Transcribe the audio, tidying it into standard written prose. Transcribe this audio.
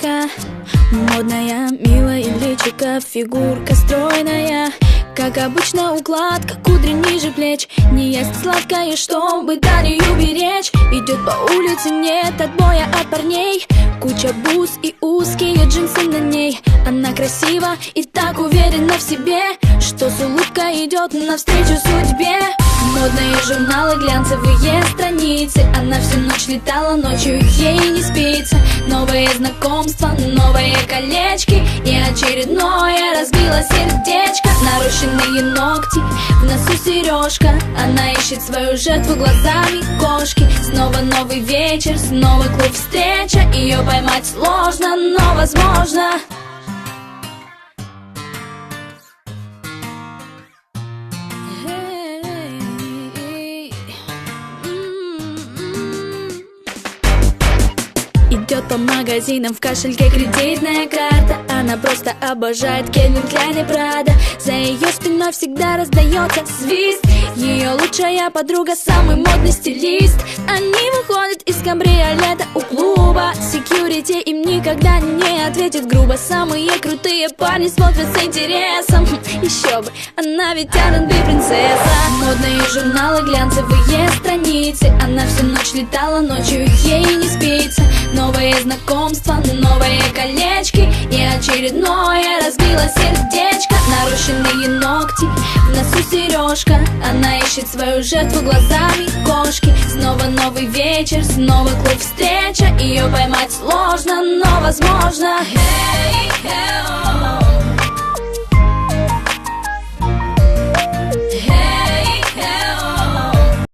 девочка, модная, милая личико, фигурка стройная. Как обычно укладка, кудри ниже плеч. Не ест сладкое, чтобы талию беречь. Идет по улице, нет отбоя от парней. Куча бус и узкие джинсы на ней. Она красива и так уверена в себе, что с улыбкой идет навстречу судьбе. Модные журналы, глянцевые страницы. Она всю ночь летала, ночью ей не спится. Новые знакомства, новые колечки и очередное разбило сердечко. Нарощенные ногти, в носу сережка. Она ищет свою жертву глазами кошки. Снова новый вечер, снова клуб встреча. Ее поймать сложно, но возможно. Идет по магазинам, в кошельке кредитная карта. Она просто обожает Кельвин Кляйн и Прада. За ее спиной всегда раздается свист. Ее лучшая подруга, самый модный стилист. Они выходят из кабриолета у клуба. Секьюрити им никогда не ответит грубо. Самые крутые парни смотрят с интересом. Еще бы, она ведь R&B принцесса. Модные журналы, глянцевые страницы. Она всю ночь летала, ночью ей не спится. Новые знакомства, новые колечки и очередное разбило сердечко. Нарощенные ногти, в носу сережка. Она ищет свою жертву глазами кошки. Снова новый вечер, снова клуб встреча. Ее поймать сложно, но возможно. Hey, hey, oh.